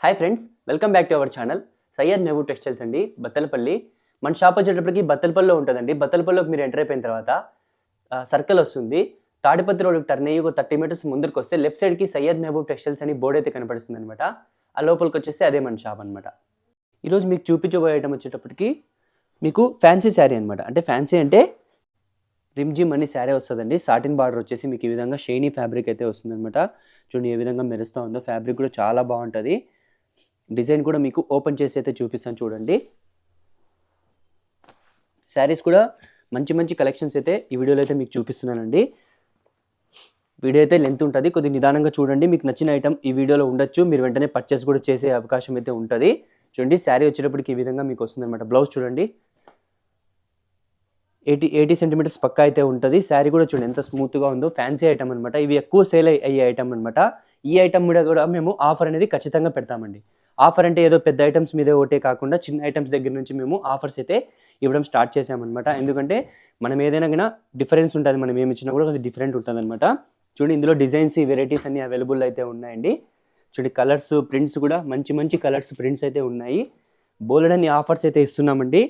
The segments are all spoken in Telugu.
Hi friends, welcome back to our channel Syed Mehboob textiles అండి, బత్తలపల్లి. మన షాప్ వచ్చేటప్పటికి బత్తలపల్లిలో ఉంటుందండి. బత్తలపల్లిలోకి మీరు ఎంటర్ అయిపోయిన తర్వాత సర్కిల్ వస్తుంది. తాడిపత్రి రోడ్కి టర్న్ అయ్యి ఒక 30 మీటర్స్ ముందుకు వస్తే లెఫ్ట్ సైడ్కి సయ్యద్ మెహబూబ్ టెక్స్టైల్స్ అని బోర్డు అయితే కనపడుతుంది అనమాట. ఆ లోపలికి వచ్చేస్తే అదే మన షాప్ అనమాట. ఈరోజు మీకు చూపించబోయే ఐటమ్ వచ్చేటప్పటికి మీకు ఫ్యాన్సీ శారీ అనమాట. అంటే ఫ్యాన్సీ అంటే రిమ్జిమ్ అని శారీ వస్తుందండి. సాటిన్ బార్డర్ వచ్చేసి మీకు ఈ విధంగా షైనీ ఫ్యాబ్రిక్ అయితే వస్తుంది అనమాట. చూడండి ఏ విధంగా మెరుస్తూ ఉందో. ఫ్యాబ్రిక్ కూడా చాలా బాగుంటుంది. డిజైన్ కూడా మీకు ఓపెన్ చేసి అయితే చూపిస్తాను చూడండి. శారీస్ కూడా మంచి మంచి కలెక్షన్స్ అయితే ఈ వీడియోలో అయితే మీకు చూపిస్తున్నానండి. వీడియో అయితే లెంత్ ఉంటుంది, కొద్దిగా నిదానంగా చూడండి. మీకు నచ్చిన ఐటమ్ ఈ వీడియోలో ఉండొచ్చు, మీరు వెంటనే పర్చేస్ కూడా చేసే అవకాశం అయితే ఉంటుంది. చూడండి శారీ వచ్చేటప్పటికి ఈ విధంగా మీకు వస్తుంది అనమాట. బ్లౌజ్ చూడండి 80 సెంటీమీటర్స్ పక్కా అయితే ఉంటుంది. శారీ కూడా చూడండి ఎంత స్మూత్గా ఉందో. ఫ్యాన్సీ ఐటమ్ అనమాట. ఇవి ఎక్కువ సేల్ అయ్యే ఐటమ్ అనమాట. ఈ ఐటమ్ మీద కూడా మేము ఆఫర్ అనేది ఖచ్చితంగా పెడతామండి. ఆఫర్ అంటే ఏదో పెద్ద ఐటమ్స్ మీదే ఒకటే కాకుండా చిన్న ఐటమ్స్ దగ్గర నుంచి మేము ఆఫర్స్ అయితే ఇవ్వడం స్టార్ట్ చేసామన్నమాట. ఎందుకంటే మనం ఏదైనా కానీ డిఫరెన్స్ ఉంటుంది, మనం ఏమి ఇచ్చినా కూడా అది డిఫరెంట్ ఉంటుంది అనమాట. చూడండి ఇందులో డిజైన్స్ వెరైటీస్ అన్ని అవైలబుల్ అయితే ఉన్నాయండి. చూడండి కలర్స్ ప్రింట్స్ కూడా మంచి మంచి కలర్స్ ప్రింట్స్ అయితే ఉన్నాయి. బోలెడన్ని ఆఫర్స్ అయితే ఇస్తున్నామండి.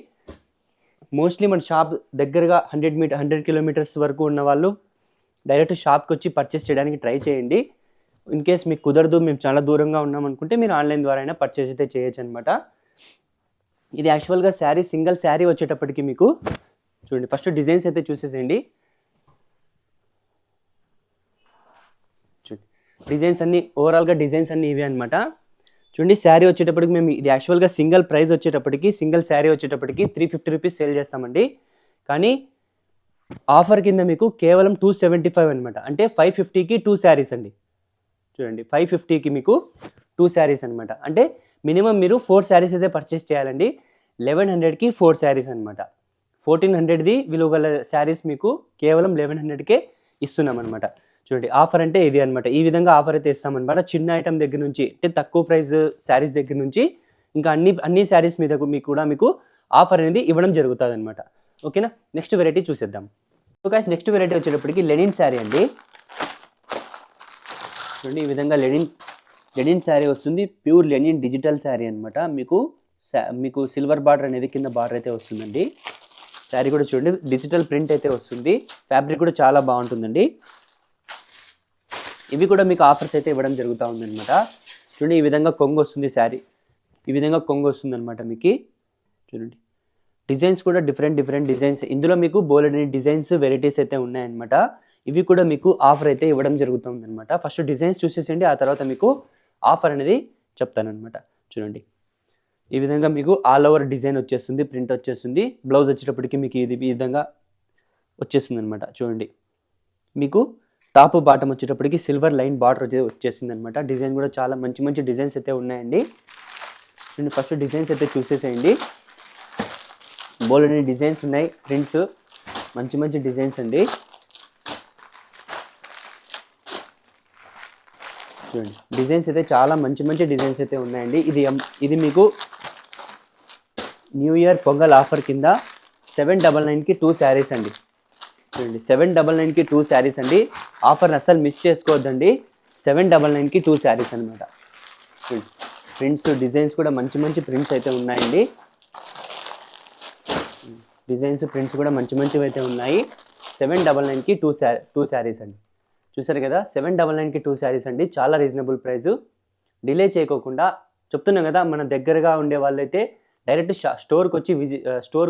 మోస్ట్లీ మన షాప్ దగ్గరగా 100 కిలోమీటర్స్ వరకు ఉన్న వాళ్ళు డైరెక్ట్ షాప్కి వచ్చి పర్చేస్ చేయడానికి ట్రై చేయండి. ఇన్ కేస్ మీకు కుదరదు, మేము చాలా దూరంగా ఉన్నాం అనుకుంటే మీరు ఆన్లైన్ ద్వారా అయినా పర్చేస్ అయితే చేయొచ్చు అనమాట. ఇది యాక్చువల్గా శారీ సింగిల్ శారీ వచ్చేటప్పటికి మీకు చూడండి ఫస్ట్ డిజైన్స్ అయితే చూసేసేయండి. చూడండి డిజైన్స్ అన్నీ ఓవరాల్గా డిజైన్స్ అన్నీ ఇవే అనమాట. చూడండి శారీ వచ్చేటప్పటికి మేము ఇది యాక్చువల్గా సింగిల్ ప్రైస్ వచ్చేటప్పటికి సింగిల్ శారీ వచ్చేటప్పటికి 350 రూపీస్ సేల్ చేస్తామండి. కానీ ఆఫర్ కింద మీకు కేవలం 275 అనమాట. అంటే 550కి 2 శారీస్ అండి. చూడండి 550కి మీకు 2 శారీస్ అనమాట. అంటే మినిమం మీరు 4 శారీస్ అయితే పర్చేస్ చేయాలండి. 1100కి 4 శారీస్ అనమాట. 1400ది విలువ గల శారీస్ మీకు కేవలం 1100కే ఇస్తున్నాం అనమాట. చూడండి ఆఫర్ అంటే ఇది అనమాట. ఈ విధంగా ఆఫర్ అయితే ఇస్తామన్నమాట. చిన్న ఐటమ్ దగ్గర నుంచి అంటే తక్కువ ప్రైస్ శారీస్ దగ్గర నుంచి ఇంకా అన్ని శారీస్ మీద మీకు ఆఫర్ అనేది ఇవ్వడం జరుగుతుంది అనమాట. ఓకేనా, నెక్స్ట్ వెరైటీ చూసేద్దాం. సో గైస్ నెక్స్ట్ వెరైటీ వచ్చేటప్పటికి లెనిన్ శారీ అండి. చూడండి ఈ విధంగా లెనిన్ శారీ వస్తుంది. ప్యూర్ లెనిన్ డిజిటల్ శారీ అనమాట. మీకు సిల్వర్ బార్డర్ అనేది కింద బార్డర్ అయితే వస్తుందండి. శారీ కూడా చూడండి డిజిటల్ ప్రింట్ అయితే వస్తుంది. ఫ్యాబ్రిక్ కూడా చాలా బాగుంటుందండి. ఇవి కూడా మీకు ఆఫర్స్ అయితే ఇవ్వడం జరుగుతూ ఉందన్నమాట. చూడండి ఈ విధంగా కొంగు వస్తుంది శారీ. ఈ విధంగా కొంగు వస్తుంది అనమాట మీకు. చూడండి డిజైన్స్ కూడా డిఫరెంట్ డిజైన్స్. ఇందులో మీకు బోలెడని డిజైన్స్ వెరైటీస్ అయితే ఉన్నాయన్నమాట. ఇవి కూడా మీకు ఆఫర్ అయితే ఇవ్వడం జరుగుతుంది అనమాట. ఫస్ట్ డిజైన్స్ చూసేసండి, ఆ తర్వాత మీకు ఆఫర్ అనేది చెప్తానమాట. చూడండి ఈ విధంగా మీకు ఆల్ ఓవర్ డిజైన్ వచ్చేస్తుంది, ప్రింట్ వచ్చేస్తుంది. బ్లౌజ్ వచ్చేటప్పటికి మీకు ఇది ఈ విధంగా వచ్చేస్తుంది అనమాట. చూడండి మీకు టాప్ బాటమ్ వచ్చేటప్పటికి సిల్వర్ లైన్ బార్డర్ వచ్చేసింది అనమాట. డిజైన్ కూడా చాలా మంచి మంచి డిజైన్స్ అయితే ఉన్నాయండి. చూడండి ఫస్ట్ డిజైన్స్ అయితే చూసేసేయండి. బోల్డెన్ డిజైన్స్ ఉన్నాయి, ప్రింట్స్ మంచి మంచి డిజైన్స్ అండి. చూడండి డిజైన్స్ అయితే చాలా మంచి మంచి డిజైన్స్ అయితే ఉన్నాయండి. ఇది మీకు న్యూ ఇయర్ పొంగల్ ఆఫర్ కింద 799కి 2 శారీస్ అండి. చూడండి 799కి 2 శారీస్ అండి. ఆఫర్ని అస్సలు మిస్ చేసుకోవద్దండి. 799కి 2 శారీస్ అనమాట. చూడండి ప్రింట్స్ డిజైన్స్ కూడా మంచి మంచి ప్రింట్స్ అయితే ఉన్నాయండి. డిజైన్స్ ప్రింట్స్ కూడా మంచి మంచివి అయితే ఉన్నాయి. 799కి 2 శారీస్ అండి. చూసారు కదా, 799కి 2 శారీస్ అండి. చాలా రీజనబుల్ ప్రైస్. డిలే చేయకోకుండా చెప్తున్నాం కదా, మన దగ్గరగా ఉండే వాళ్ళైతే డైరెక్ట్ స్టోర్కి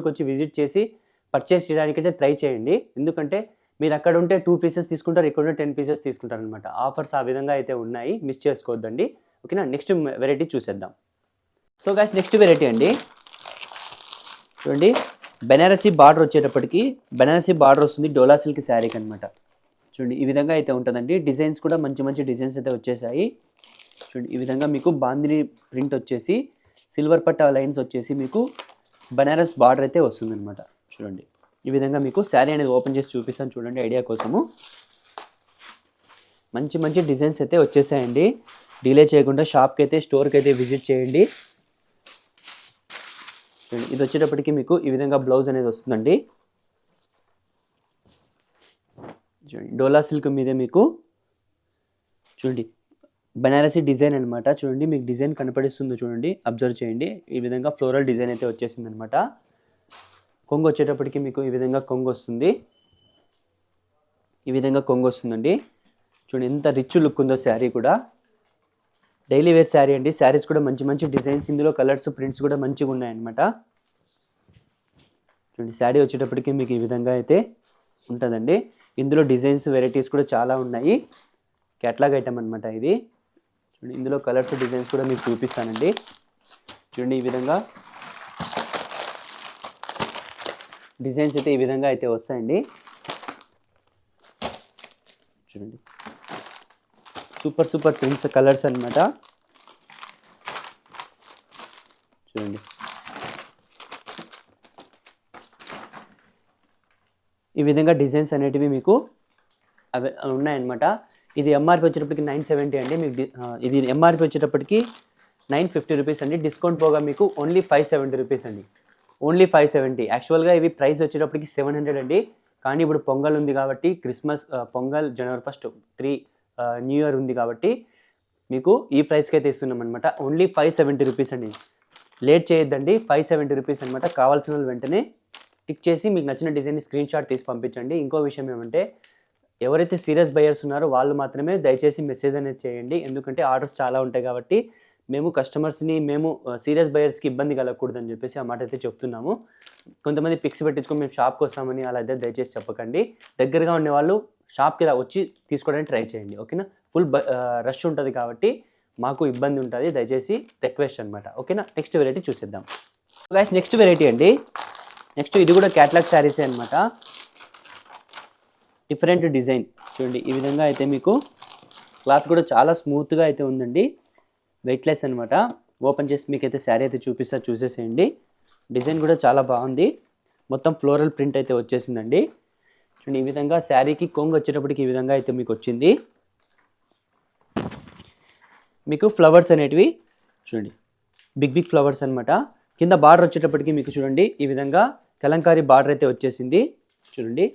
వచ్చి విజిట్ చేసి పర్చేస్ చేయడానికైతే ట్రై చేయండి. ఎందుకంటే మీరు అక్కడ ఉంటే 2 పీసెస్ తీసుకుంటారు, ఇక్కడ ఉంటే 10 పీసెస్ తీసుకుంటారు అనమాట. ఆఫర్స్ ఆ విధంగా అయితే ఉన్నాయి, మిస్ చేసుకోవద్దండి. ఓకేనా, నెక్స్ట్ వెరైటీ చూసేద్దాం. సో గైస్ నెక్స్ట్ వెరైటీ అండి. చూడండి బెనారసీ బార్డర్ వచ్చేటప్పటికి బెనారసీ బార్డర్ వస్తుంది డోలా సిల్క్ శారీకి అనమాట. చూడండి ఈ విధంగా అయితే ఉంటుందండి. డిజైన్స్ కూడా మంచి మంచి డిజైన్స్ అయితే వచ్చేసాయి. చూడండి ఈ విధంగా మీకు బాందిని ప్రింట్ వచ్చేసి సిల్వర్ పట్టా లైన్స్ వచ్చేసి మీకు బనారస్ బార్డర్ అయితే వస్తుంది అనమాట. చూడండి ఈ విధంగా మీకు శారీ అనేది ఓపెన్ చేసి చూపిస్తాను చూడండి ఐడియా కోసము. మంచి మంచి డిజైన్స్ అయితే వచ్చేసాయండి. డిలే చేయకుండా షాప్కి అయితే స్టోర్కి అయితే విజిట్ చేయండి. ఇది వచ్చేటప్పటికి మీకు ఈ విధంగా బ్లౌజ్ అనేది వస్తుందండి. చూడండి డోలా సిల్క్ మీదే మీకు చూడండి బనారసి డిజైన్ అనమాట. చూడండి మీకు డిజైన్ కనపడిస్తుందో చూడండి, అబ్జర్వ్ చేయండి. ఈ విధంగా ఫ్లోరల్ డిజైన్ అయితే వచ్చేసింది అనమాట. కొంగు వచ్చేటప్పటికి మీకు ఈ విధంగా కొంగు వస్తుంది. ఈ విధంగా కొంగు వస్తుందండి. చూడండి ఎంత రిచ్ లుక్ ఉందో శారీ కూడా. డైలీ వేర్ శారీ అండి. శారీస్ కూడా మంచి మంచి డిజైన్స్, ఇందులో కలర్స్ ప్రింట్స్ కూడా మంచిగా ఉన్నాయన్నమాట. చూడండి శారీ వచ్చేటప్పటికి మీకు ఈ విధంగా అయితే ఉంటుందండి. ఇందులో డిజైన్స్ వెరైటీస్ కూడా చాలా ఉన్నాయి. క్యాట్లాగ్ ఐటమ్ అనమాట ఇది. చూడండి ఇందులో కలర్స్ డిజైన్స్ కూడా మీకు చూపిస్తానండి. చూడండి ఈ విధంగా డిజైన్స్ అయితే ఈ విధంగా అయితే వస్తాయండి. చూడండి సూపర్ సూపర్ ప్రింట్స్ కలర్స్ అనమాట. చూడండి ఈ విధంగా డిజైన్స్ అనేటివి మీకు అవి ఉన్నాయన్నమాట. ఇది ఎంఆర్పి వచ్చేటప్పటికి 970 అండి. మీకు ఇది ఎంఆర్పి వచ్చేటప్పటికి 950 రూపీస్ అండి. డిస్కౌంట్ పోగా మీకు ఓన్లీ 570 రూపీస్ అండి. ఓన్లీ 570. యాక్చువల్గా ఇవి ప్రైస్ వచ్చేటప్పటికి 700 అండి. కానీ ఇప్పుడు పొంగల్ ఉంది కాబట్టి, క్రిస్మస్, పొంగల్ జనవరి 1, 3 న్యూ ఇయర్ ఉంది కాబట్టి మీకు ఈ ప్రైస్కి అయితే ఇస్తున్నాం అనమాట. ఓన్లీ 570 రూపీస్ అండి. లేట్ చేయొద్దండి. 570 రూపీస్ అనమాట. కావాల్సిన వాళ్ళు వెంటనే టిక్ చేసి మీకు నచ్చిన డిజైన్ని స్క్రీన్ షాట్ తీసి పంపించండి. ఇంకో విషయం ఏమంటే, ఎవరైతే సీరియస్ బయర్స్ ఉన్నారో వాళ్ళు మాత్రమే దయచేసి మెసేజ్ అనేది చేయండి. ఎందుకంటే ఆర్డర్స్ చాలా ఉంటాయి కాబట్టి మేము కస్టమర్స్ని సీరియస్ బయర్స్కి ఇబ్బంది కలగకూడదని చెప్పేసి ఆ మాట అయితే చెప్తున్నాము. కొంతమంది పిక్స్ పెట్టించుకొని మేము షాప్కి వస్తామని అలా అయితే దయచేసి చెప్పకండి. దగ్గరగా ఉండే వాళ్ళు షాప్కి ఇలా వచ్చి తీసుకోవడానికి ట్రై చేయండి. ఓకేనా? ఫుల్ రష్ ఉంటుంది కాబట్టి మాకు ఇబ్బంది ఉంటుంది. దయచేసి రిక్వెస్ట్ అనమాట. ఓకేనా? నెక్స్ట్ వెరైటీ చూసేద్దాం. గైస్ నెక్స్ట్ వెరైటీ అండి. నెక్స్ట్ ఇది కూడా క్యాట్లాగ్ శారీసే అనమాట. Different design. చూడండి ఈ విధంగా అయితే మీకు క్లాత్ కూడా చాలా స్మూత్గా అయితే ఉందండి. వెయిట్లెస్ అనమాట. ఓపెన్ చేసి మీకు అయితే శారీ అయితే చూసేసేయండి. డిజైన్ కూడా చాలా బాగుంది. మొత్తం ఫ్లోరల్ ప్రింట్ అయితే వచ్చేసిందండి. చూడండి ఈ విధంగా శారీకి కొంగు వచ్చేటప్పటికి ఈ విధంగా అయితే మీకు వచ్చింది. మీకు ఫ్లవర్స్ అనేటివి చూడండి బిగ్ బిగ్ ఫ్లవర్స్ అనమాట. కింద బార్డర్ వచ్చేటప్పటికి మీకు చూడండి ఈ విధంగా కలంకారీ బార్డర్ అయితే వచ్చేసింది. చూడండి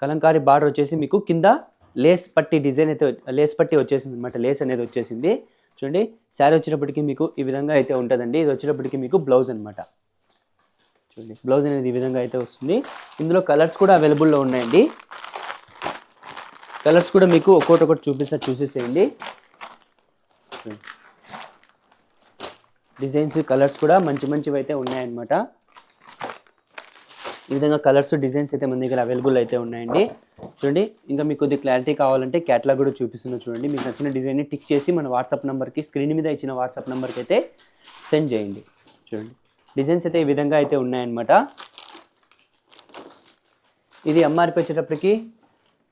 కలంకారీ బార్డర్ వచ్చేసి మీకు కింద లేస్ పట్టి డిజైన్ అయితే లేస్ పట్టి వచ్చేసింది అనమాట. లేస్ అనేది వచ్చేసింది. చూడండి శారీ వచ్చేటప్పటికి మీకు ఈ విధంగా అయితే ఉంటుందండి. ఇది వచ్చేటప్పటికి మీకు బ్లౌజ్ అనమాట. చూడండి బ్లౌజ్ అనేది ఈ విధంగా అయితే వస్తుంది. ఇందులో కలర్స్ కూడా అవైలబుల్లో ఉన్నాయండి. కలర్స్ కూడా మీకు ఒక్కొక్కటి చూసేసేయండి. డిజైన్స్ కలర్స్ కూడా మంచి మంచివి అయితే ఉన్నాయన్నమాట. ఈ విధంగా కలర్స్ డిజైన్స్ అయితే మన దగ్గర అవైలబుల్ అయితే ఉన్నాయండి. చూడండి ఇంకా మీకు కొద్ది క్లారిటీ కావాలంటే క్యాటలాగ్ కూడా చూపిస్తుందో చూడండి. మీకు నచ్చిన డిజైన్ని టిక్ చేసి మన వాట్సాప్ నెంబర్కి, స్క్రీన్ మీద ఇచ్చిన వాట్సాప్ నెంబర్కి అయితే సెండ్ చేయండి. చూడండి డిజైన్స్ అయితే ఈ విధంగా అయితే ఉన్నాయన్నమాట. ఇది ఎంఆర్పి వచ్చేటప్పటికి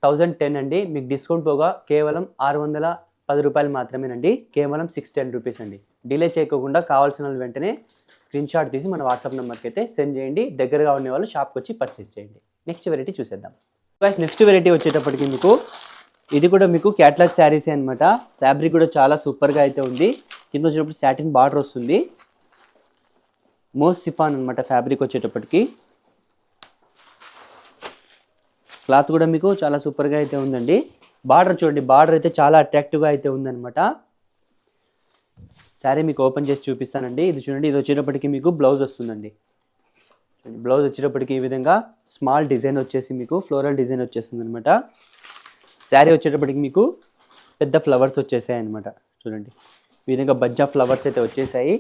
1010 అండి. మీకు డిస్కౌంట్ పోగా కేవలం 610 రూపాయలు మాత్రమేనండి. కేవలం 610 రూపీస్ అండి. డిలే చేయకుండా కావాల్సిన వాళ్ళు వెంటనే స్క్రీన్ షాట్ తీసి మన వాట్సాప్ నెంబర్కి అయితే సెండ్ చేయండి. దగ్గరగా ఉండే వాళ్ళు షాప్కి వచ్చి పర్చేస్ చేయండి. నెక్స్ట్ వెరైటీ చూసేద్దాం. నెక్స్ట్ వెరైటీ వచ్చేటప్పటికి మీకు ఇది కూడా మీకు క్యాట్లాగ్ శారీసే అనమాట. ఫ్యాబ్రిక్ కూడా చాలా సూపర్గా అయితే ఉంది. కింద వచ్చేటప్పుడు సాటిన్ బార్డర్ వస్తుంది. మోస్ సిఫాన్ అనమాట ఫ్యాబ్రిక్ వచ్చేటప్పటికి. క్లాత్ కూడా మీకు చాలా సూపర్గా అయితే ఉందండి. బార్డర్ చూడండి, బార్డర్ అయితే చాలా అట్రాక్టివ్గా అయితే ఉందన్నమాట. శారీ మీకు ఓపెన్ చేసి చూపిస్తానండి. ఇది చూడండి, ఇది వచ్చేటప్పటికి మీకు బ్లౌజ్ వస్తుందండి. బ్లౌజ్ వచ్చేటప్పటికి ఈ విధంగా స్మాల్ డిజైన్ వచ్చేసి మీకు ఫ్లోరల్ డిజైన్ వచ్చేస్తుంది అనమాట. శారీ వచ్చేటప్పటికి మీకు పెద్ద ఫ్లవర్స్ వచ్చేసాయి అనమాట. చూడండి ఈ విధంగా బంచ్ ఆఫ్ ఫ్లవర్స్ అయితే వచ్చేసాయి.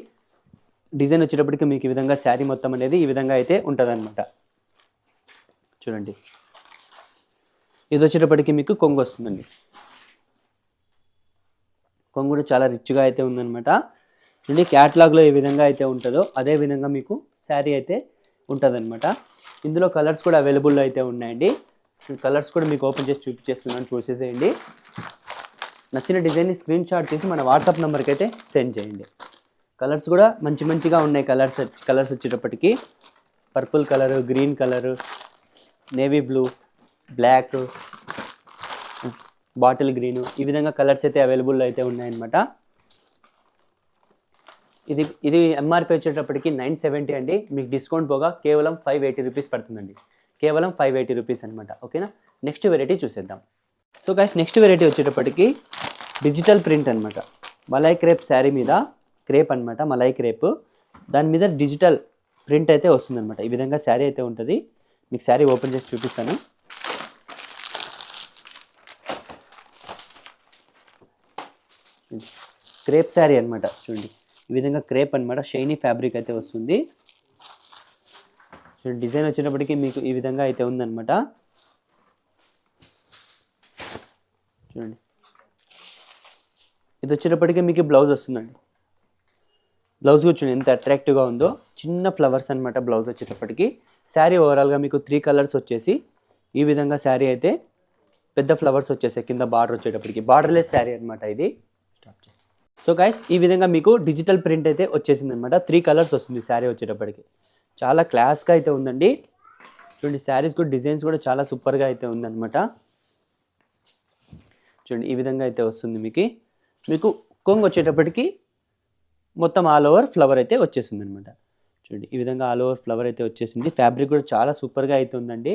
డిజైన్ వచ్చేటప్పటికి మీకు ఈ విధంగా శారీ మొత్తం అనేది ఈ విధంగా అయితే ఉంటుంది అనమాట. చూడండి ఇది వచ్చేటప్పటికి మీకు కొంగు వస్తుందండి. కొంగు కూడా చాలా రిచ్గా అయితే ఉందన్నమాట. చూడండి క్యాటలాగ్లో ఏ విధంగా అయితే ఉంటుందో అదే విధంగా మీకు శారీ అయితే ఉంటుందన్నమాట. ఇందులో కలర్స్ కూడా అవైలబుల్లో అయితే ఉన్నాయండి. కలర్స్ కూడా మీకు ఓపెన్ చేసి చూపించేస్తున్నాను, చూసేసేయండి. నచ్చిన డిజైన్ని స్క్రీన్ షాట్ తీసి మన వాట్సాప్ నెంబర్కి అయితే సెండ్ చేయండి. కలర్స్ కూడా మంచిగా ఉన్నాయి. కలర్స్ వచ్చేటప్పటికి purple colour, green colour, navy blue, black, bottle green, ఈ విధంగా కలర్స్ అయితే అవైలబుల్ అయితే ఉన్నాయన్నమాట. ఇది ఎంఆర్పి వచ్చేటప్పటికి 970 అండి. మీకు డిస్కౌంట్ పోగా కేవలం 580 రూపీస్ పడుతుందండి. కేవలం 580 రూపీస్ అనమాట. ఓకేనా? నెక్స్ట్ వెరైటీ చూసేద్దాం. సో గైస్ నెక్స్ట్ వెరైటీ వచ్చేటప్పటికి డిజిటల్ ప్రింట్ అనమాట. మలై క్రేప్ శారీ మీద క్రేప్ అనమాట, మలై క్రేప్, దాని మీద డిజిటల్ ప్రింట్ అయితే వస్తుందన్నమాట. ఈ విధంగా శారీ అయితే ఉంటుంది. మీకు శారీ ఓపెన్ చేసి చూపిస్తాను. క్రేప్ శారీ అనమాట. చూడండి ఈ విధంగా క్రేప్ అనమాట, షైనీ ఫ్యాబ్రిక్ అయితే వస్తుంది. చూడండి డిజైన్ వచ్చినప్పటికీ మీకు ఈ విధంగా అయితే ఉందన్నమాట. చూడండి ఇది వచ్చేటప్పటికీ మీకు బ్లౌజ్ వస్తుందండి. బ్లౌజ్ కూడా చూడండి ఎంత అట్రాక్టివ్గా ఉందో, చిన్న ఫ్లవర్స్ అనమాట బ్లౌజ్ వచ్చేటప్పటికి. శారీ ఓవరాల్గా మీకు 3 కలర్స్ వచ్చేసి ఈ విధంగా శారీ అయితే పెద్ద ఫ్లవర్స్ వచ్చేసాయి కింద బార్డర్ వచ్చేటప్పటికి. బార్డర్లెస్ శారీ అనమాట ఇది. సో గైస్ ఈ విధంగా మీకు డిజిటల్ ప్రింట్ అయితే వచ్చేసింది అనమాట. 3 కలర్స్ వస్తుంది శారీ వచ్చేటప్పటికి. చాలా క్లాస్గా అయితే ఉందండి. చూడండి శారీస్ కూడా డిజైన్స్ కూడా చాలా సూపర్గా అయితే ఉందన్నమాట. చూడండి ఈ విధంగా అయితే వస్తుంది మీకు కొంగు వచ్చేటప్పటికి మొత్తం ఆల్ ఓవర్ ఫ్లవర్ అయితే వచ్చేసింది అనమాట. చూడండి ఈ విధంగా ఆల్ ఓవర్ ఫ్లవర్ అయితే వచ్చేసింది. ఫ్యాబ్రిక్ కూడా చాలా సూపర్గా అయితే ఉందండి.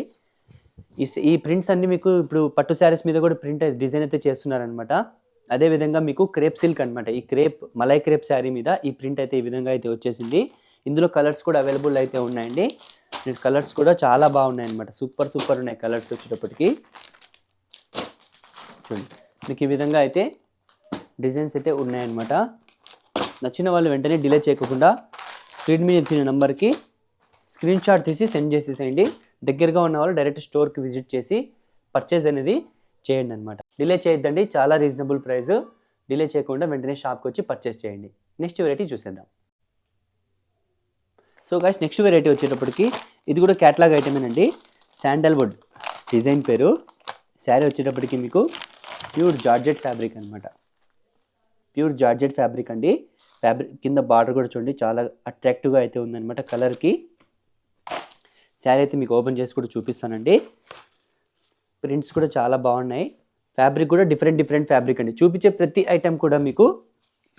ఈ ప్రింట్స్ అన్ని మీకు ఇప్పుడు పట్టు శారీస్ మీద కూడా ప్రింట్ డిజైన్ అయితే చేస్తున్నారనమాట. అదేవిధంగా మీకు క్రేప్ సిల్క్ అనమాట. ఈ క్రేప్ మలై క్రేప్ శారీ మీద ఈ ప్రింట్ అయితే ఈ విధంగా అయితే వచ్చేసింది. ఇందులో కలర్స్ కూడా అవైలబుల్ అయితే ఉన్నాయండి. కలర్స్ కూడా చాలా బాగున్నాయి అనమాట. సూపర్ ఉన్నాయి కలర్స్ వచ్చేటప్పటికి. చూడండి మీకు ఈ విధంగా అయితే డిజైన్స్ అయితే ఉన్నాయన్నమాట. నచ్చిన వాళ్ళు వెంటనే డిలే చేయకుండా స్క్రీన్ మీద ఇచ్చిన నెంబర్కి స్క్రీన్ షాట్ తీసి సెండ్ చేసేసేయండి. దగ్గరగా ఉన్న వాళ్ళు డైరెక్ట్ స్టోర్కి విజిట్ చేసి పర్చేజ్ అనేది చేయండి అనమాట. డిలే చేయొద్దండి, చాలా రీజనబుల్ ప్రైస్. డిలే చేయకుండా వెంటనే షాప్కి వచ్చి పర్చేస్ చేయండి. నెక్స్ట్ వెరైటీ చూసేద్దాం. సో గైస్ నెక్స్ట్ వెరైటీ వచ్చేటప్పటికి ఇది కూడా క్యాటలాగ్ ఐటమేనండి. శాండల్వుడ్ డిజైన్ పేరు. శారీ వచ్చేటప్పటికి మీకు ప్యూర్ జార్జెట్ ఫ్యాబ్రిక్ అనమాట. ప్యూర్ జార్జెట్ ఫ్యాబ్రిక్ అండి. ఫ్యాబ్రిక్ కింద బార్డర్ కూడా చూడండి చాలా అట్రాక్టివ్గా అయితే ఉందన్నమాట కలర్కి. శారీ అయితే మీకు ఓపెన్ చేసి కూడా చూపిస్తానండి. ప్రింట్స్ కూడా చాలా బాగున్నాయి. ఫ్యాబ్రిక్ కూడా డిఫరెంట్ ఫ్యాబ్రిక్ అండి. చూపించే ప్రతి ఐటెం కూడా మీకు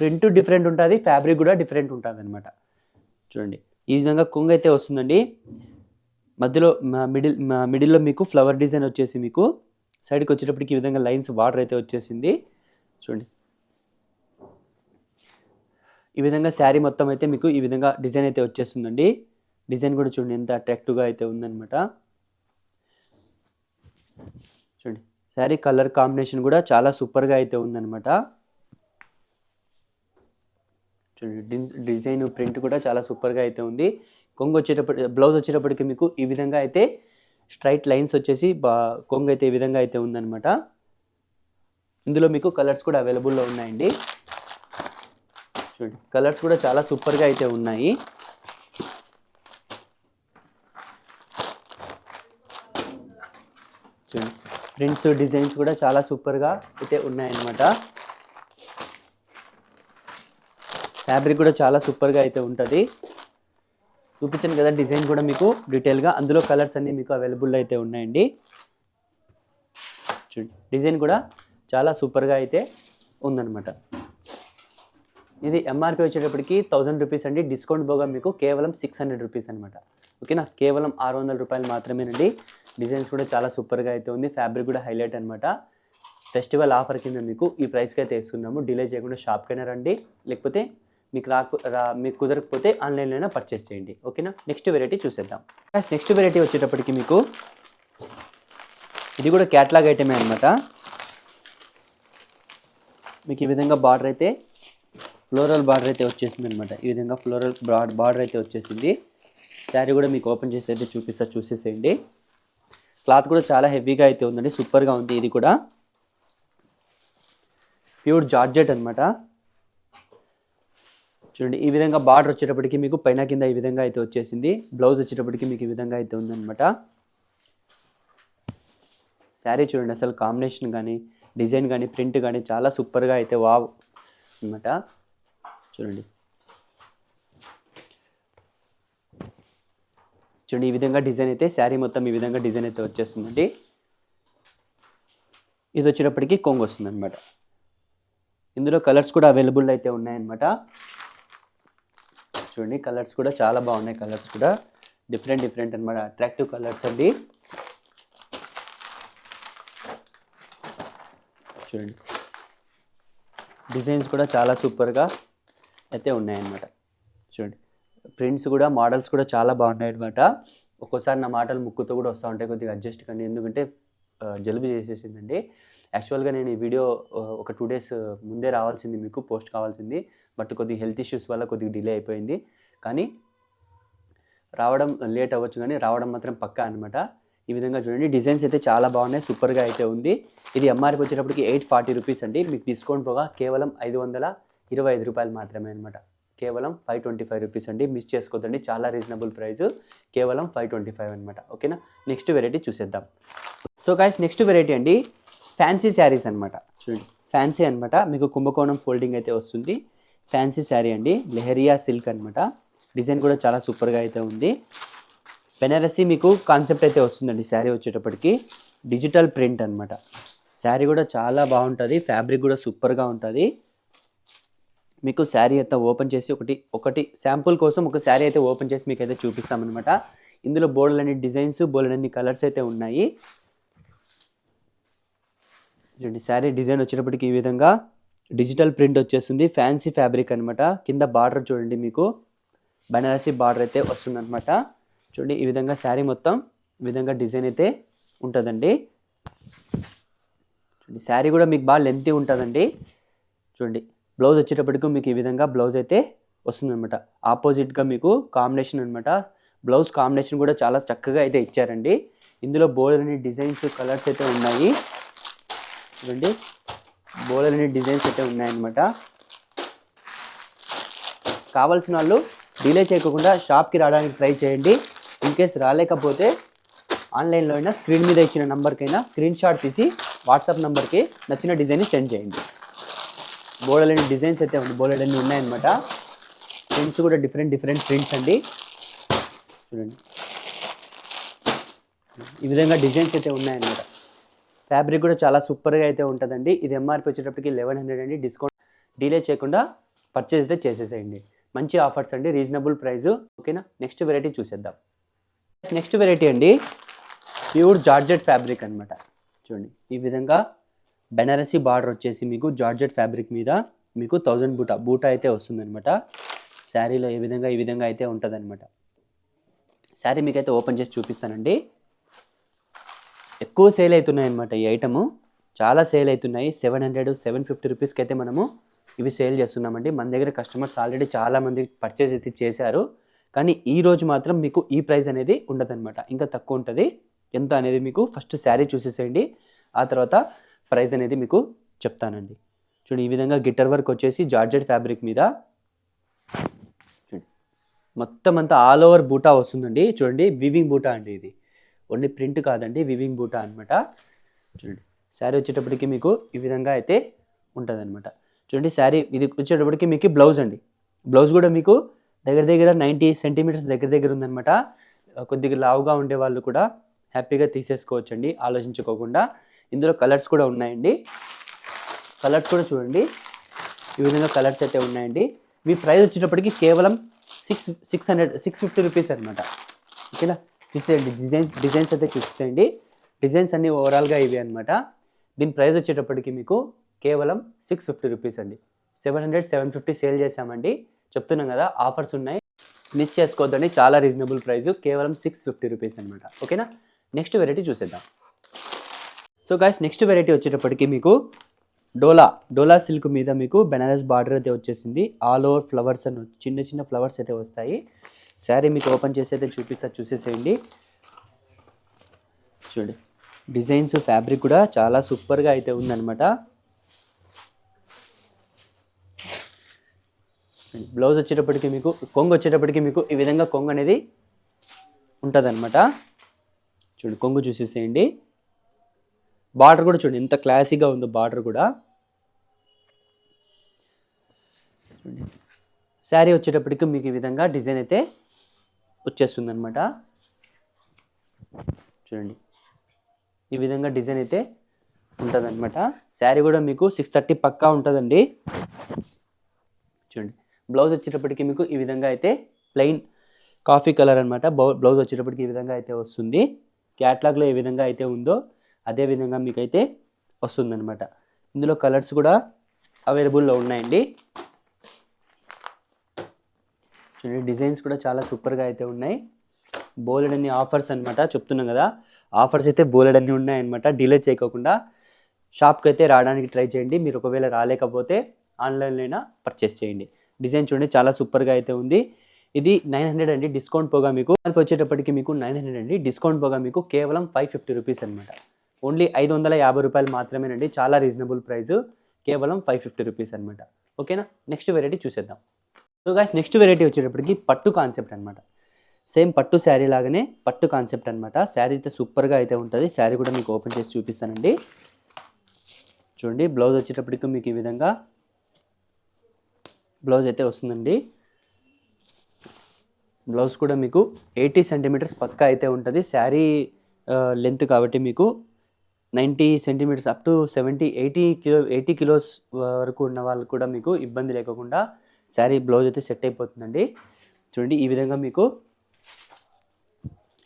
ప్రింట్ డిఫరెంట్ ఉంటుంది, ఫ్యాబ్రిక్ కూడా డిఫరెంట్ ఉంటుంది అనమాట. చూడండి ఈ విధంగా కొంగు అయితే వస్తుందండి. మధ్యలో మిడిల్లో మీకు ఫ్లవర్ డిజైన్ వచ్చేసి మీకు సైడ్కి వచ్చేటప్పటికి ఈ విధంగా లైన్స్ బార్డర్ అయితే వచ్చేసింది. చూడండి ఈ విధంగా శారీ మొత్తం అయితే మీకు ఈ విధంగా డిజైన్ అయితే వచ్చేస్తుందండి. డిజైన్ కూడా చూడండి ఎంత అట్రాక్టివ్గా అయితే ఉందన్నమాట. చూడండి శారీ కలర్ కాంబినేషన్ కూడా చాలా సూపర్గా అయితే ఉందన్నమాట. చూడండి డిజైన్ ప్రింట్ కూడా చాలా సూపర్గా అయితే ఉంది. కొంగు వచ్చేటప్పటి బ్లౌజ్ వచ్చేటప్పటికి మీకు ఈ విధంగా అయితే స్ట్రైట్ లైన్స్ వచ్చేసి కొంగు అయితే ఈ విధంగా అయితే ఉందన్నమాట. ఇందులో మీకు కలర్స్ కూడా అవైలబుల్లో ఉన్నాయండి. చూడండి కలర్స్ కూడా చాలా సూపర్గా అయితే ఉన్నాయి. చూడండి ప్రింట్స్ డిజైన్స్ కూడా చాలా సూపర్గా అయితే ఉన్నాయన్నమాట. ఫ్యాబ్రిక్ కూడా చాలా సూపర్గా అయితే ఉంటుంది. చూపించాను కదా డిజైన్ కూడా మీకు డీటెయిల్గా. అందులో కలర్స్ అన్నీ మీకు అవైలబుల్ అయితే ఉన్నాయండి. చూడండి డిజైన్ కూడా చాలా సూపర్గా అయితే ఉందన్నమాట. ఇది ఎంఆర్పి వచ్చేటప్పటికి 1000 రూపీస్ అండి. డిస్కౌంట్ పోగా మీకు కేవలం 600 రూపీస్ అనమాట. ఓకేనా, కేవలం 600 రూపాయలు మాత్రమేనండి. డిజైన్స్ కూడా చాలా సూపర్గా అయితే ఉంది. ఫ్యాబ్రిక్ కూడా హైలైట్ అనమాట. ఫెస్టివల్ ఆఫర్ కింద మీకు ఈ ప్రైస్కి అయితే ఇస్తున్నాము. డిలే చేయకుండా షాప్కైనా రండి, లేకపోతే మీకు కుదరకపోతే ఆన్లైన్లోనే పర్చేస్ చేయండి. ఓకేనా, నెక్స్ట్ వెరైటీ చూసేద్దాం. నెక్స్ట్ వెరైటీ వచ్చేటప్పటికి మీకు ఇది కూడా క్యాటలాగ్ ఐటమే అనమాట. మీకు ఈ విధంగా బార్డర్ అయితే ఫ్లోరల్ బార్డర్ అయితే వచ్చేసింది అనమాట. ఈ విధంగా ఫ్లోరల్ బార్డర్ అయితే వచ్చేసింది. శారీ కూడా మీకు ఓపెన్ చేసి అయితే చూసేసేయండి. క్లాత్ కూడా చాలా హెవీగా అయితే ఉందండి, సూపర్గా ఉంది. ఇది కూడా ప్యూర్ జార్జెట్ అనమాట. చూడండి ఈ విధంగా బార్డర్ వచ్చేటప్పటికి మీకు పైన కింద ఈ విధంగా అయితే వచ్చేసింది. బ్లౌజ్ వచ్చేటప్పటికి మీకు ఈ విధంగా అయితే ఉందన్నమాట. శారీ చూడండి అసలు కాంబినేషన్ కానీ డిజైన్ కానీ ప్రింట్ కానీ చాలా సూపర్గా అయితే వావ్ అనమాట. చూడండి ఈ విధంగా డిజైన్ అయితే శారీ మొత్తం ఈ విధంగా డిజైన్ అయితే వచ్చేస్తుందండి. ఇది వచ్చేటప్పటికి కొంగు వస్తుంది అనమాట. ఇందులో కలర్స్ కూడా అవైలబుల్ అయితే ఉన్నాయన్నమాట. చూడండి కలర్స్ కూడా చాలా బాగున్నాయి. కలర్స్ కూడా డిఫరెంట్ అనమాట. అట్రాక్టివ్ కలర్స్ అండి. చూడండి డిజైన్స్ కూడా చాలా సూపర్గా అయితే ఉన్నాయన్నమాట. చూడండి ప్రింట్స్ కూడా మోడల్స్ కూడా చాలా బాగున్నాయి అనమాట. ఒక్కోసారి నా మాటలు ముక్కుతో కూడా వస్తూ ఉంటాయి, కొద్దిగా అడ్జస్ట్ కండి, ఎందుకంటే జలుబు చేసేసిందండి. యాక్చువల్గా నేను ఈ వీడియో ఒక 2 days ముందే రావాల్సింది, మీకు పోస్ట్ కావాల్సింది, బట్ కొద్దిగా హెల్త్ ఇష్యూస్ వల్ల కొద్దిగా డిలే అయిపోయింది. కానీ రావడం లేట్ అవ్వచ్చు, కానీ రావడం మాత్రం పక్కా అనమాట. ఈ విధంగా చూడండి డిజైన్స్ అయితే చాలా బాగున్నాయి, సూపర్గా అయితే ఉంది. ఇది ఎంఆర్పి వచ్చేటప్పటికి 840 రూపీస్ అండి. మీకు డిస్కౌంట్ పోగా కేవలం 525 రూపాయలు మాత్రమే అనమాట. కేవలం 525 రూపీస్ అండి. మిస్ చేసుకోవద్దండి, చాలా రీజనబుల్ ప్రైస్, కేవలం 525 అనమాట. ఓకేనా, నెక్స్ట్ వెరైటీ చూసేద్దాం. సో గైస్ నెక్స్ట్ వెరైటీ అండి ఫ్యాన్సీ శారీస్ అనమాట. చూడండి ఫ్యాన్సీ అనమాట, మీకు కుంభకోణం ఫోల్డింగ్ అయితే వస్తుంది. ఫ్యాన్సీ శారీ అండి, లెహరియా సిల్క్ అనమాట. డిజైన్ కూడా చాలా సూపర్గా అయితే ఉంది. బెనారసి మీకు కాన్సెప్ట్ అయితే వస్తుందండి. శారీ వచ్చేటప్పటికి డిజిటల్ ప్రింట్ అనమాట. శారీ కూడా చాలా బాగుంటుంది, ఫ్యాబ్రిక్ కూడా సూపర్గా ఉంటుంది. మీకు శారీ అయితే ఓపెన్ చేసి ఒకటి శాంపుల్ కోసం ఒక శారీ అయితే ఓపెన్ చేసి మీకు అయితే చూపిస్తామన్నమాట. ఇందులో బోల్డన్ని డిజైన్స్, బోల్డన్ని కలర్స్ అయితే ఉన్నాయి. చూడండి శారీ డిజైన్ వచ్చేటప్పటికి ఈ విధంగా డిజిటల్ ప్రింట్ వచ్చేస్తుంది, ఫ్యాన్సీ ఫ్యాబ్రిక్ అనమాట. కింద బార్డర్ చూడండి, మీకు బనారసి బార్డర్ అయితే వస్తుందన్నమాట. చూడండి ఈ విధంగా శారీ మొత్తం ఈ విధంగా డిజైన్ అయితే ఉంటుందండి. చూడండి శారీ కూడా మీకు బాగా లెంతీ ఉంటుందండి. చూడండి బ్లౌజ్ వచ్చేటప్పటికి మీకు ఈ విధంగా బ్లౌజ్ అయితే వస్తుందన్నమాట. ఆపోజిట్గా మీకు కాంబినేషన్ అనమాట. బ్లౌజ్ కాంబినేషన్ కూడా చాలా చక్కగా అయితే ఇచ్చారండి. ఇందులో బోల్డన్ని డిజైన్స్, కలర్స్ అయితే ఉన్నాయి. చూడండి బోల్డన్ని డిజైన్స్ అయితే ఉన్నాయన్నమాట. కావాల్సిన వాళ్ళు డిలే చేయకుండా షాప్కి రావడానికి ట్రై చేయండి. ఇన్ కేస్ రాలేకపోతే ఆన్లైన్లో అయినా స్క్రీన్ మీద ఇచ్చిన నెంబర్కైనా స్క్రీన్ షాట్ తీసి వాట్సాప్ నెంబర్కి నచ్చిన డిజైన్ని సెండ్ చేయండి. బోల్డన్ని డిజైన్స్ అయితే బోల్డన్ని ఉన్నాయన్నమాట. ప్రింట్స్ కూడా డిఫరెంట్ ప్రింట్స్ అండి. చూడండి ఈ విధంగా డిజైన్స్ అయితే ఉన్నాయన్నమాట. ఫ్యాబ్రిక్ కూడా చాలా సూపర్గా అయితే ఉంటుందండి. ఇది ఎంఆర్పి వచ్చేటప్పటికి 1100 అండి. డిస్కౌంట్ డిలే చేయకుండా పర్చేజ్ అయితే చేసేసేయండి. మంచి ఆఫర్స్ అండి, రీజనబుల్ ప్రైస్. ఓకేనా, నెక్స్ట్ వెరైటీ చూసేద్దాం. నెక్స్ట్ వెరైటీ అండి ప్యూర్ జార్జెట్ ఫ్యాబ్రిక్ అనమాట. చూడండి ఈ విధంగా బెనారసి బార్డర్ వచ్చేసి మీకు జార్జెట్ ఫ్యాబ్రిక్ మీద మీకు 1000 బూటా అయితే వస్తుందన్నమాట. శారీలో ఈ విధంగా అయితే ఉంటుందన్నమాట. శారీ మీకైతే ఓపెన్ చేసి చూపిస్తానండి. ఎక్కువ సేల్ అవుతున్నాయి అనమాట. ఈ ఐటము చాలా సేల్ అవుతున్నాయి. 700, 750 రూపీస్కి అయితే మనము ఇవి సేల్ చేస్తున్నామండి. మన దగ్గర కస్టమర్స్ ఆల్రెడీ చాలామంది పర్చేజ్ అయితే చేశారు. కానీ ఈ రోజు మాత్రం మీకు ఈ ప్రైస్ అనేది ఉండదన్నమాట, ఇంకా తక్కువ ఉంటుంది. ఎంత అనేది మీకు ఫస్ట్ శారీ చూసేసేయండి, ఆ తర్వాత ప్రైస్ అనేది మీకు చెప్తానండి. చూడండి ఈ విధంగా గిట్టర్ వర్క్ వచ్చేసి జార్జెట్ ఫ్యాబ్రిక్ మీద చూడండి మొత్తం అంతా ఆల్ ఓవర్ బూటా వస్తుందండి. చూడండి వివింగ్ బూటా అండి, ఇది ఓన్లీ ప్రింట్ కాదండి, వివింగ్ బూటా అనమాట. చూడండి శారీ వచ్చేటప్పటికి మీకు ఈ విధంగా అయితే ఉంటుందన్నమాట. చూడండి శారీ ఇది వచ్చేటప్పటికి మీకు బ్లౌజ్ అండి. బ్లౌజ్ కూడా మీకు దగ్గర 90 సెంటీమీటర్స్ దగ్గర ఉందన్నమాట. కొద్దిగా లావుగా ఉండే వాళ్ళు కూడా హ్యాపీగా తీసేసుకోవచ్చండి, ఆలోచించుకోకుండా. ఇందులో కలర్స్ కూడా ఉన్నాయండి. కలర్స్ కూడా చూడండి ఈ విధంగా కలర్స్ అయితే ఉన్నాయండి. మీ ప్రైస్ వచ్చేటప్పటికి కేవలం 650 రూపీస్ అనమాట. ఓకేనా, చూసేయండి డిజైన్స్ అయితే చూసేయండి. డిజైన్స్ అన్నీ ఓవరాల్గా ఇవి అనమాట. దీని ప్రైస్ వచ్చేటప్పటికి మీకు కేవలం 650 రూపీస్ అండి. 700, 750 సేల్ చేసామండి. చెప్తున్నాం కదా, ఆఫర్స్ ఉన్నాయి, మిస్ చేసుకోవద్దండి. చాలా రీజనబుల్ ప్రైస్, కేవలం 650 రూపీస్ అనమాట. ఓకేనా, నెక్స్ట్ వెరైటీ చూసేద్దాం. సో గైస్ నెక్స్ట్ వెరైటీ వచ్చేటప్పటికి మీకు డోలా సిల్క్ మీద మీకు బెనారస్ బార్డర్ అయితే వచ్చేసింది. ఆల్ ఓవర్ ఫ్లవర్స్ అని చిన్న ఫ్లవర్స్ అయితే వస్తాయి. శారీ మీకు ఓపెన్ చేసి అయితే చూసేసేయండి. చూడండి డిజైన్స్, ఫ్యాబ్రిక్ కూడా చాలా సూపర్గా అయితే ఉందన్నమాట. బ్లౌజ్ వచ్చేటప్పటికి మీకు కొంగు వచ్చేటప్పటికి మీకు ఈ విధంగా కొంగు అనేది ఉంటుంది అనమాట. చూడండి కొంగు చూసేసేయండి. బార్డర్ కూడా చూడండి ఎంత క్లాసీగా ఉందో బార్డర్ కూడా. శారీ వచ్చేటప్పటికి మీకు ఈ విధంగా డిజైన్ అయితే వచ్చేస్తుంది అనమాట. చూడండి ఈ విధంగా డిజైన్ అయితే ఉంటుంది అనమాట. శారీ కూడా మీకు 630 పక్కా ఉంటుందండి. చూడండి బ్లౌజ్ వచ్చేటప్పటికి మీకు ఈ విధంగా అయితే ప్లెయిన్ కాఫీ కలర్ అనమాట. బ్లౌజ్ వచ్చేటప్పటికి ఈ విధంగా అయితే వస్తుంది. క్యాట్లాగ్లో ఏ విధంగా అయితే ఉందో అదే విధంగా మీకైతే వస్తుందన్నమాట. ఇందులో కలర్స్ కూడా అవైలబుల్లో ఉన్నాయండి. చూడండి డిజైన్స్ కూడా చాలా సూపర్గా అయితే ఉన్నాయి. బోలెడన్ని ఆఫర్స్ అనమాట, చెప్తున్నాం కదా, ఆఫర్స్ అయితే బోలెడన్ని ఉన్నాయన్నమాట. డిలే చేయకోకుండా షాప్కి అయితే రావడానికి ట్రై చేయండి. మీరు ఒకవేళ రాలేకపోతే ఆన్లైన్లో పర్చేస్ చేయండి. డిజైన్ చూడండి చాలా సూపర్గా అయితే ఉంది. ఇది 900 అండి, డిస్కౌంట్ పోగా మీకు వచ్చేటప్పటికి మీకు 900 అండి, డిస్కౌంట్ పోగా మీకు కేవలం 550 రూపీస్ అనమాట. ఓన్లీ 550 రూపాయలు మాత్రమేనండి, చాలా రీజనబుల్ ప్రైస్, కేవలం 550 రూపీస్ అనమాట. ఓకేనా, నెక్స్ట్ వెరైటీ చూసేద్దాం. సో గాయ్స్, నెక్స్ట్ వెరైటీ వచ్చేటప్పటికి పట్టు కాన్సెప్ట్ అనమాట. సేమ్ పట్టు శారీ లాగానే పట్టు కాన్సెప్ట్ అనమాట. శారీ అయితే సూపర్గా అయితే ఉంటుంది. శారీ కూడా మీకు ఓపెన్ చేసి చూపిస్తానండి. చూడండి, బ్లౌజ్ వచ్చేటప్పటికి మీకు ఈ విధంగా బ్లౌజ్ అయితే వస్తుందండి. బ్లౌజ్ కూడా మీకు 80 సెంటీమీటర్స్ పక్కా అయితే ఉంటుంది. శారీ లెంత్ కాబట్టి మీకు 90 సెంటీమీటర్స్ అప్ టు 80 కిలోస్ వరకు ఉన్న వాళ్ళు కూడా మీకు ఇబ్బంది లేకుండా శారీ బ్లౌజ్ అయితే సెట్ అయిపోతుందండి. చూడండి, ఈ విధంగా మీకు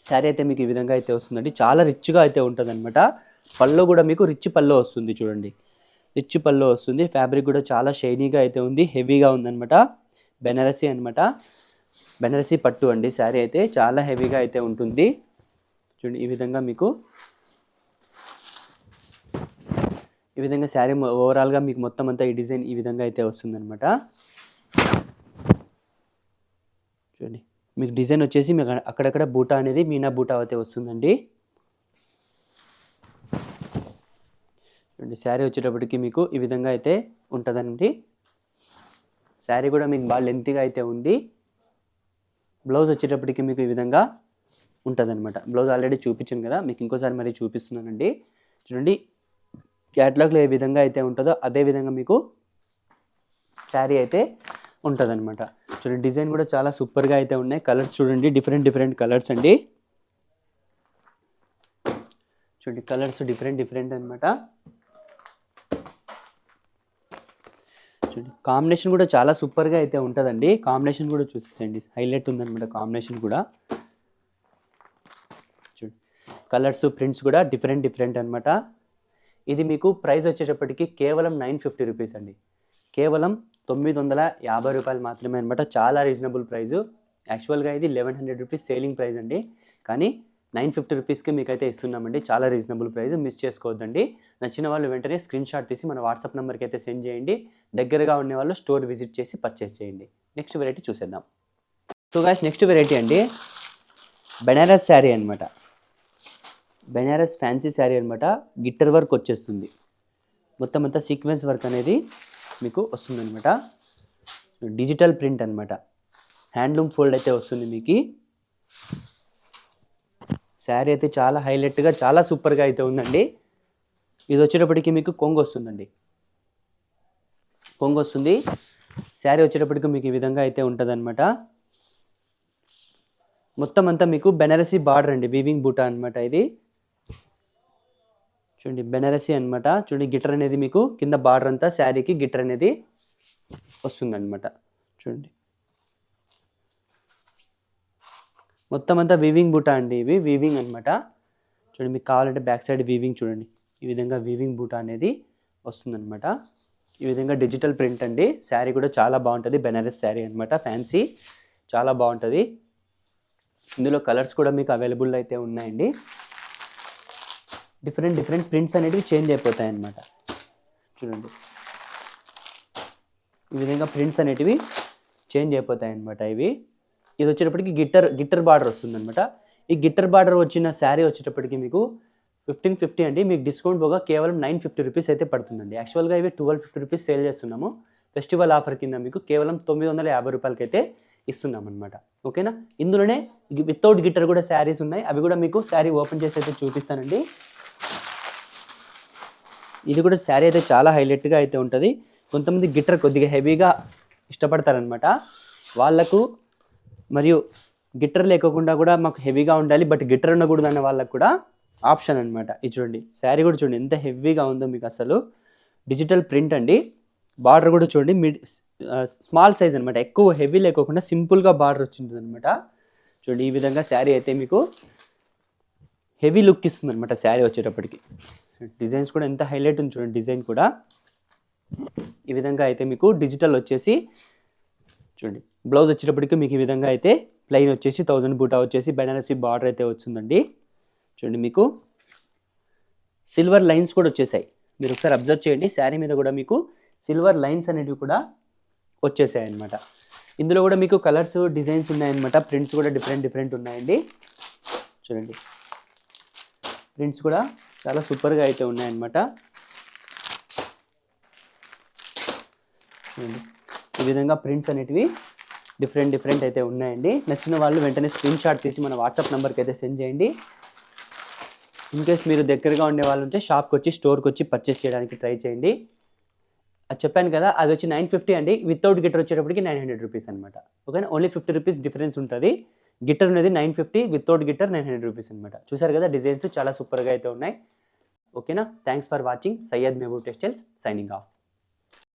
శారీ అయితే మీకు ఈ విధంగా అయితే వస్తుందండి. చాలా రిచ్గా అయితే ఉంటుంది అనమాట. పళ్ళు కూడా మీకు రిచ్ పళ్ళు వస్తుంది. చూడండి, రిచ్ పళ్ళు వస్తుంది. ఫ్యాబ్రిక్ కూడా చాలా షైనీగా అయితే ఉంది, హెవీగా ఉందన్నమాట. బెనారసీ అనమాట, బెనారసీ పట్టు అండి. శారీ అయితే చాలా హెవీగా అయితే ఉంటుంది. చూడండి, ఈ విధంగా మీకు ఈ విధంగా శారీ ఓవరాల్గా మీకు మొత్తం అంతా ఈ డిజైన్ ఈ విధంగా అయితే వస్తుందన్నమాట. చూడండి, మీకు డిజైన్ వచ్చేసి మీకు అక్కడక్కడ బూటా అనేది మీనా బూటా అయితే వస్తుందండి. చూడండి, శారీ వచ్చేటప్పటికి మీకు ఈ విధంగా అయితే ఉంటుందండి. శారీ కూడా మీకు బాగా లెంతీగా అయితే ఉంది. బ్లౌజ్ వచ్చేటప్పటికి మీకు ఈ విధంగా ఉంటుందన్నమాట. బ్లౌజ్ ఆల్రెడీ చూపించాను కదా, మీకు ఇంకోసారి మరీ చూపిస్తున్నానండి. చూడండి, క్యాటలాగ్లో ఏ విధంగా అయితే ఉంటుందో అదే విధంగా మీకు శారీ అయితే ఉంటుందన్నమాట. చూడండి, డిజైన్ కూడా చాలా సూపర్గా అయితే ఉన్నాయి. కలర్స్ చూడండి, డిఫరెంట్ కలర్స్ అండి. చూడండి, కలర్స్ డిఫరెంట్ అనమాట. చూడండి, కాంబినేషన్ కూడా చాలా సూపర్గా అయితే ఉంటుందండి. కాంబినేషన్ కూడా చూసేసండి, హైలైట్ ఉందన్నమాట కాంబినేషన్ కూడా. చూడండి, కలర్స్ ప్రింట్స్ కూడా డిఫరెంట్ అనమాట. ఇది మీకు ప్రైస్ వచ్చేటప్పటికి కేవలం 950 రూపీస్ అండి, కేవలం 950 రూపాయలు మాత్రమే అనమాట. చాలా రీజనబుల్ ప్రైజు. యాక్చువల్గా ఇది 1100 రూపీస్ సేలింగ్ ప్రైస్ అండి, కానీ 950 రూపీస్కి మీకైతే ఇస్తున్నామండి. చాలా రీజనబుల్ ప్రైస్, మిస్ చేసుకోవద్దండి. నచ్చిన వాళ్ళు వెంటనే స్క్రీన్ షాట్ తీసి మన వాట్సాప్ నెంబర్కి అయితే సెండ్ చేయండి. దగ్గరగా ఉండే వాళ్ళు స్టోర్ విజిట్ చేసి పర్చేస్ చేయండి. నెక్స్ట్ వెరైటీ చూసేద్దాం. సో గాయ్స్, నెక్స్ట్ వెరైటీ అండి బెనారస్ శారీ అనమాట. బెనారస్ ఫ్యాన్సీ శారీ అనమాట. గిట్టర్ వర్క్ వచ్చేస్తుంది, మొత్తం అంతా సీక్వెన్స్ వర్క్ అనేది మీకు వస్తుందన్నమాట. డిజిటల్ ప్రింట్ అనమాట, హ్యాండ్లూమ్ ఫోల్డ్ అయితే వస్తుంది మీకు. శారీ అయితే చాలా హైలైట్గా చాలా సూపర్గా అయితే ఉందండి. ఇది వచ్చేటప్పటికి మీకు కొంగు వస్తుందండి, కొంగు వస్తుంది. శారీ వచ్చేటప్పటికి మీకు ఈ విధంగా అయితే ఉంటుంది అనమాట. మొత్తం అంతా మీకు బెనారసీ బార్డర్ అండి, వీవింగ్ బూటా అనమాట ఇది. చూడండి, బెనారసీ అనమాట. చూడండి, గిటర్ అనేది మీకు కింద బార్డర్ అంతా శారీకి గిటర్ అనేది వస్తుందన్నమాట. చూడండి, మొత్తం అంతా వీవింగ్ బూటా అండి, ఇవి వీవింగ్ అనమాట. చూడండి, మీకు కావాలంటే బ్యాక్ సైడ్ వీవింగ్ చూడండి, ఈ విధంగా వీవింగ్ బూటా అనేది వస్తుందన్నమాట. ఈ విధంగా డిజిటల్ ప్రింట్ అండి. శారీ కూడా చాలా బాగుంటుంది, బెనారస్ శారీ అనమాట, ఫ్యాన్సీ, చాలా బాగుంటుంది. ఇందులో కలర్స్ కూడా మీకు అవైలబుల్ అయితే ఉన్నాయండి. డిఫరెంట్ ప్రింట్స్ అనేవి చేంజ్ అయిపోతాయి అన్నమాట. చూడండి, ఈ విధంగా ప్రింట్స్ అనేటివి చేంజ్ అయిపోతాయి అన్నమాట. ఇది వచ్చేటప్పటికి గిట్టర్ బార్డర్ వస్తుందన్నమాట. ఈ గిట్టర్ బార్డర్ వచ్చిన శారీ వచ్చేటప్పటికి మీకు 1550 అండి, మీకు డిస్కౌంట్ పోగా కేవలం 950 రూపీస్ అయితే పడుతుందండి. యాక్చువల్గా ఇవి 1250 రూపీస్ సేల్ చేస్తున్నాము. ఫెస్టివల్ ఆఫర్ కింద మీకు కేవలం 950 రూపాయలకి అయితే ఇస్తున్నాం అనమాట. ఓకేనా, ఇందులోనే వితౌట్ గిట్టర్ కూడా శారీస్ ఉన్నాయి, అవి కూడా మీకు శారీ ఓపెన్ చేసి అయితే చూపిస్తానండి. ఇది కూడా శారీ అయితే చాలా హైలైట్గా అయితే ఉంటుంది. కొంతమంది గిట్టర్ కొద్దిగా హెవీగా ఇష్టపడతారనమాట, వాళ్ళకు, మరియు గిట్టర్ లేకుండా కూడా మాకు హెవీగా ఉండాలి బట్ గిట్టర్ ఉండకూడదు అనే వాళ్ళకు కూడా ఆప్షన్ అనమాట. ఇది చూడండి, శారీ కూడా చూడండి ఎంత హెవీగా ఉందో మీకు. అసలు డిజిటల్ ప్రింట్ అండి. బార్డర్ కూడా చూడండి, స్మాల్ సైజ్ అనమాట, ఎక్కువ హెవీ లేకోకుండా సింపుల్గా బార్డర్ వచ్చింటుంది అనమాట. చూడండి, ఈ విధంగా శారీ అయితే మీకు హెవీ లుక్ ఇస్తుంది అనమాట శారీ వచ్చేటప్పటికి. డిజైన్స్ కూడా ఎంత హైలైట్ ఉంది చూడండి, డిజైన్ కూడా. ఈ విధంగా అయితే మీకు డిజిటల్ వచ్చేసి చూడండి, బ్లౌజ్ వచ్చేటప్పటికి మీకు ఈ విధంగా అయితే ప్లెయిన్ వచ్చేసి 1000 బూటా వచ్చేసి బెనారసీ బార్డర్ అయితే వస్తుందండి. చూడండి, మీకు సిల్వర్ లైన్స్ కూడా వచ్చేసాయి. మీరు ఒకసారి అబ్జర్వ్ చేయండి, శారీ మీద కూడా మీకు సిల్వర్ లైన్స్ అనేటివి కూడా వచ్చేసాయి అన్నమాట. ఇందులో కూడా మీకు కలర్స్ డిజైన్స్ ఉన్నాయన్నమాట. ప్రింట్స్ కూడా డిఫరెంట్ ఉన్నాయండి. చూడండి, ప్రింట్స్ కూడా చాలా సూపర్గా అయితే ఉన్నాయన్నమాట. చూడండి, ఈ విధంగా ప్రింట్స్ అనేటివి డిఫరెంట్ అయితే ఉన్నాయండి. నచ్చిన వాళ్ళు వెంటనే స్క్రీన్ షాట్ తీసి మన వాట్సాప్ నెంబర్కి అయితే సెండ్ చేయండి. ఇన్ కేస్ మీరు దగ్గరగా ఉండే వాళ్ళు ఉంటే షాప్కి వచ్చి స్టోర్కి వచ్చి పర్చేస్ చేయడానికి ట్రై చేయండి. అది చెప్పాను కదా, అది వచ్చి 950 అండి. వితౌట్ గిటర్ వచ్చేటప్పటికి 900 రూపీస్ అనమాట. ఓకేనా, ఓన్లీ 50 రూపీస్ డిఫరెన్స్ ఉంటుంది. గిటర్ అనేది 950, వితౌట్ గిటర్ 900 రూపీస్ అనమాట. చూసారు కదా, డిజైన్స్ చాలా సూపర్గా అయితే ఉన్నాయి. ఓకేనా, thanks for watching. Syed Mehboob textiles signing off.